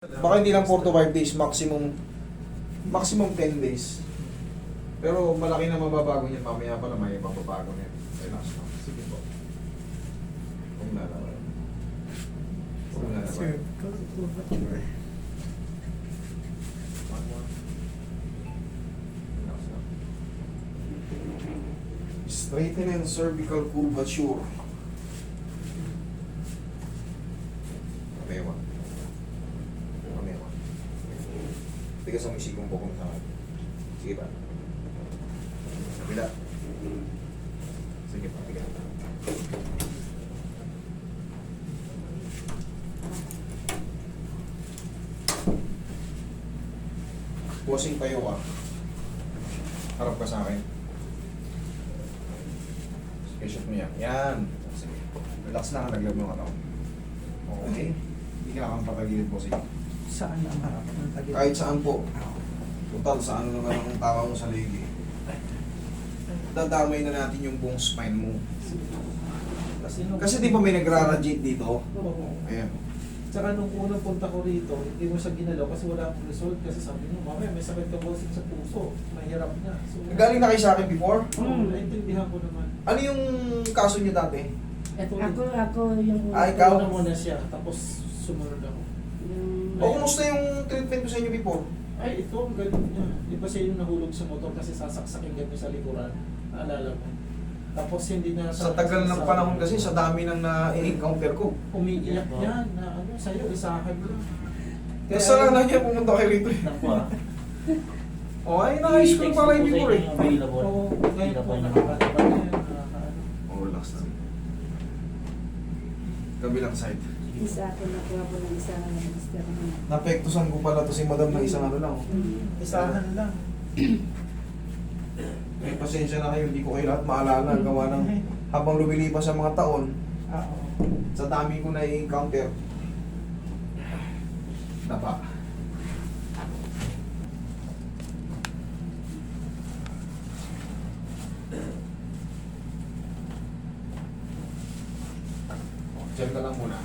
Baka hindi lang 4 to 5 days, maximum 10 days. Pero malaki na mababago niyan, mamaya pa na may mababago na yan. Relax lang. Sige po. Huwag na naman. Huwag na naman. One more. Relax lang. Straighten and cervical curvature. Kamewa. Kamewa. Tigas ang isikong bukong sa akin. Sige pa. Kabila. Sige pa, tigas. Posing tayo ka. Harap ka sa akin. Sige, shoot mo yan. Yan. Sige. Relax na, naglag mo ka. Okay. Hindi ka kang patagilid po sige. Saan ang harap ng tagilid? Kahit saan po. Total, sa ano naman ang tawa mo sa ligi. Dadamay na natin yung buong spine mo. Kasi di ba may nagra-radiate dito? Oo. Ayan. Tsaka nung unang punta ko rito, hindi mo siya ginalaw kasi wala akong result. Kasi sabi niyo, mamaya may sakit ka bossing sa puso. Mahirap na. So, Galing na kayo sa akin before? naintindihan ko naman. Ano yung kaso niyo dati? Eto, Ako yung... Ay, ikaw? Una muna siya, tapos sumunod ako. O kumusta yung treatment ko sa inyo before? Ay, ito ang galing niya. Di ba siya yung nahulog sa motor kasi sasaksakin kami sa likuran? Naalala mo. Tapos hindi na... Sa tagal ng panahon kasi, sa dami ng na-encounter ko. Umiiyak yan na ano, sa'yo, isahan mo. Kasi lang niya pumunta kayo rito. O ay, naayos ko pala yung before eh. Oo, ngayon po, nakakatawa na yan. O, relax lang. Kabilang side. Isa ako nakuha ko ng isa ng mister mo. Napektusan ko pala to si madam ng isang ano lang. Isahan lang. May pasensya na kayo, hindi ko kayo lahat maalala. Gawa ng habang lumilipas sa mga taon, Oo. sa dami ko na i-encounter. Dapa. Diyan ka lang muna.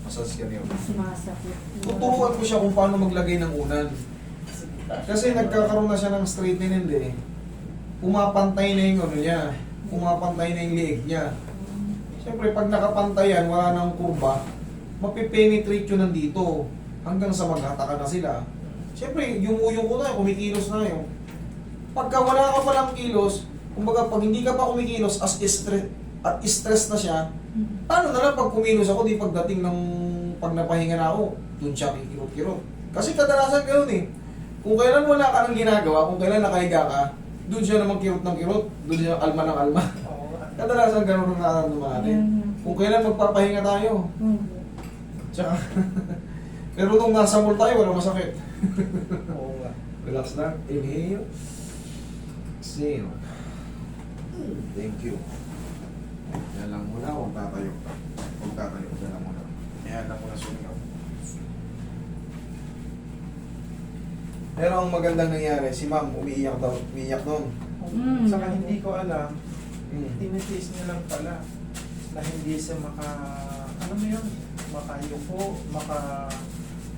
Massage ka niyo. Sumasakit. Tuturuan ko siya kung paano maglagay ng unan. Kasi nagkakaroon na siya ng straighten end eh. Pumapantay na yung ano niya. Pumapantay na yung liig niya. Siyempre, pag nakapantay yan, wala nang kurba, mapipenetrate yun nandito. Hanggang sa maghataka na sila. Siyempre, yung uyong ko na, kumikilos na yun. Pagka wala ka palang kilos, kumbaga pag hindi ka pa kumikilos at stress na siya, paano na lang pag kumilos ako, di pagdating ng pag napahinga na ako, dun siya kikirot-kirot. Kasi kadalasan ganoon eh. Kung kailan wala ka nang ginagawa, kung kailan nakahiga ka, dun siya naman kirot ng kirot, dun siya alma ng alma. Oo. Kadalasan ganoon ang nararamdaman natin. Kung kailan magpapahinga tayo. Tsaka, pero nung nasa mall tayo, wala masakit. Oo nga. Relax lang. Inhale. Exhale. Thank you. Yan lang muna. Huwag tatayo. Huwag tatayo. Yan lang muna. Yan lang muna sumingaw. Pero ang magandang nangyari, si ma'am umiiyak daw. Umiiyak doon. Saka hindi ko alam, Hmm. tinitiis niya lang pala na hindi siya ano mo yun, makayuko,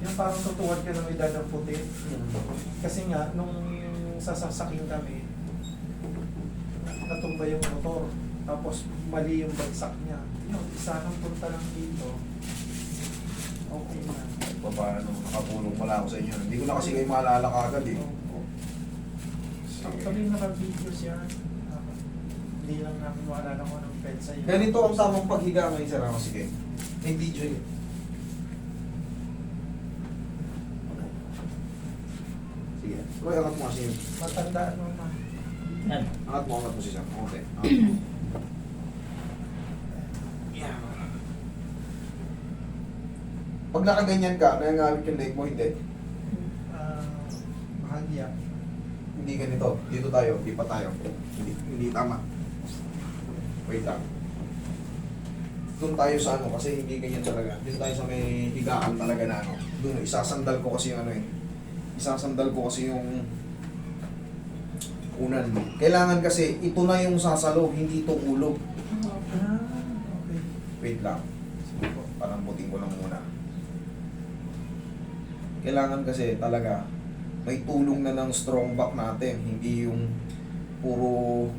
yung parang tutuwad ka ng edad ng puti. Kasi nga, nung sasasakin kami, natumba yung motor, tapos mali yung bagsak niya. Yun, isa nang punta lang dito, okay na. Paano nakatulong pala ako sa inyo. Hindi ko na kasi kayo maalala kagad eh. Oo. Sige. Actually, naka-video siya. Hindi lang namin maalala ko ng petsa yun. Ganito ang tamang paghiga ngayon sa ramo. Sige. May video yun. Sige. Roy, angat mo kasi yun. Matandaan mo na. Angat mo siya. Okay. Yeah. Pag nakaganyan ka, nangangamit yung leg mo, hindi. Bahagya. Hindi ganito. Dito tayo. Di pa tayo. Hindi tama. Wait lang. Doon tayo sa ano, kasi hindi ganyan talaga. Dito tayo sa may higaan talaga na ano. Doon, isasandal ko kasi yung ano eh. Isasandal ko kasi yung unan. Kailangan kasi ito na yung sasalo, hindi ito ulog. Okay. Wait lang. Sige po, palambutin ko lang muna. Kailangan kasi talaga may tulong na ng strong back natin, hindi yung puro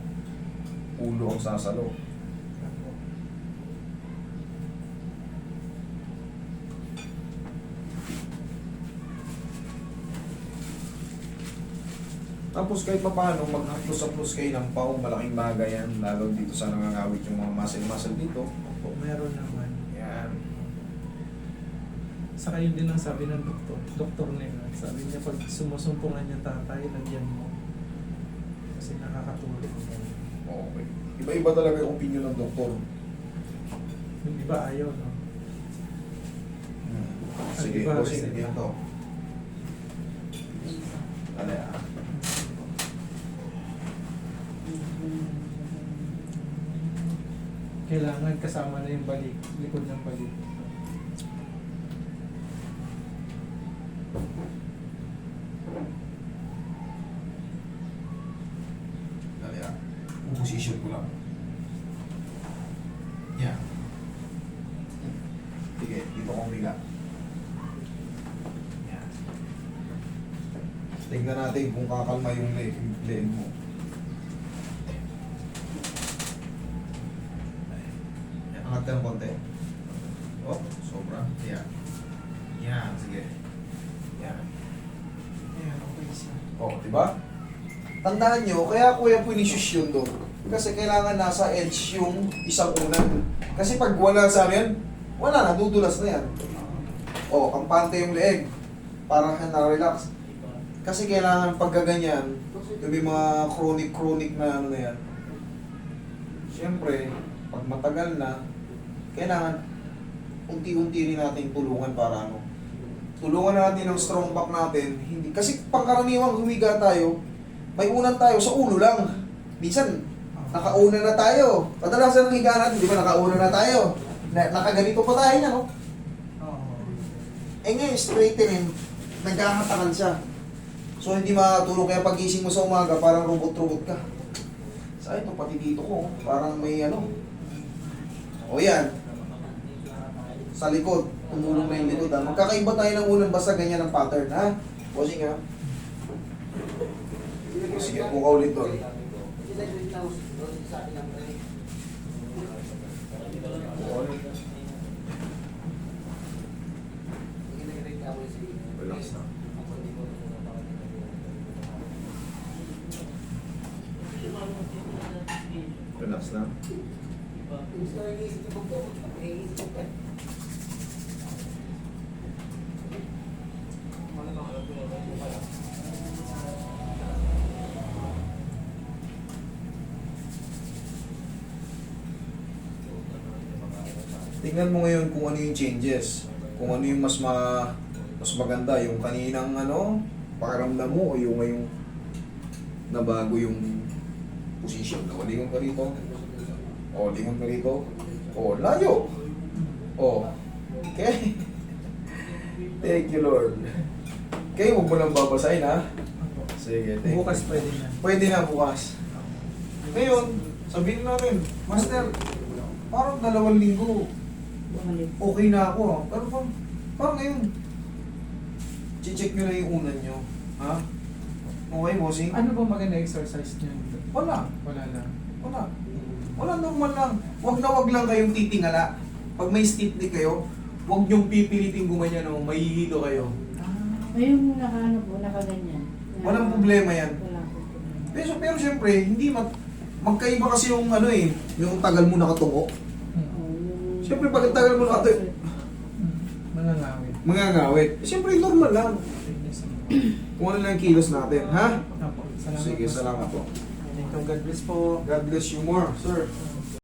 ulo ang sasalo. Tapos kahit pa paano, mag-haplos-haplos kayo ng pao, malaking bagay yan, lalo dito sa nangangawit yung mga muscle-muscle dito. Opo, meron naman. Yan. Saka yun din ang sabi ng doktor nila. Sabi niya, pag sumusumpungan niya tatay, lagyan mo. Kasi nakakatulong yan. Okay. Iba-iba talaga yung opinion ng doktor. Yung iba ayaw, no? Sige, iba, bossing, sige. yan to. Alay ah. Kailangan kasama na yung balik, likod ng balik. Alay ah. Position ko lang. Yan. Sige, dito kong biga. Yan. Tingnan natin kung kakalma yung leg mo. Yan, angat ka ng konti. Oh, sobra. Yan. Yan, sige. Yan. Ayan, okay siya. Oh, di ba? Tandaan nyo, kaya Kuya Punisius yun doon. Kasi kailangan nasa edge yung isang unan. Kasi pag wala sa amin, wala na, dudulas na yan. Oh, kampante yung leeg. Para na-relax. Kasi kailangan pagkaganyan, yung mga chronic na ano na yan. Siyempre, pag matagal na, kailangan unti-unti rin natin tulungan para ano. Tulungan natin ang strong back natin. Hindi, kasi pangkaraniwang humiga tayo, may unan tayo sa ulo lang. Minsan, nakauna na tayo. Kadalasan ng higa natin, di ba nakauna na tayo. Nakaganito pa tayo na, no? Oo. Eh ngayon, straightening, nagkakatakan siya. So hindi makatulog, kaya pagising mo sa umaga, parang robot-robot ka. Sa ito, pati dito ko, parang may ano. O yan. Sa likod, tumulong na yung likod. Ha? Magkakaiba tayo ng ulan, basta ganyan ang pattern, ha? Bossing, ha? Sige, buka ulit doon. Relax na. Relax na. Tingnan mo ngayon kung ano yung changes. Kung ano yung mas maganda, yung kaninang ano, pakiramdam mo o yung ngayong nabago yung position. Lingon ka rito. O, lingon ka rito. O, layo. O, okay. Thank you, Lord. Okay, huwag mo lang babasahin, ha? Sige, thank Bukas you. pwede na. Pwede na bukas. Ngayon, sabihin namin, Master, parang 2 linggo, Bumalik. okay na ako. Pero parang ngayon, check nyo na yung unan nyo. Ha? Okay, bossing? Ano ba maganda exercise niyo? Wala. Wala lang. Wala. Wala, normal lang. Wag na wag lang kayong titingala. Pag may stiff neck kayo, wag nyong pipilitin gumanyan o mahihilo kayo. Yung nakaano po, nakaganyan. Walang problema yan. Walang problema. Pero siyempre, hindi magkaiba kasi yung ano eh, yung tagal mo nakatungo. Yung- Siyempre, pag ang tagal mo nakatungo, Manangawit. mangangawit. Siyempre, normal lang. Kung ano lang yung kilos natin, ha? Apo, salamat Sige, po. salamat po. Thank you. God bless po. God bless you more, sir.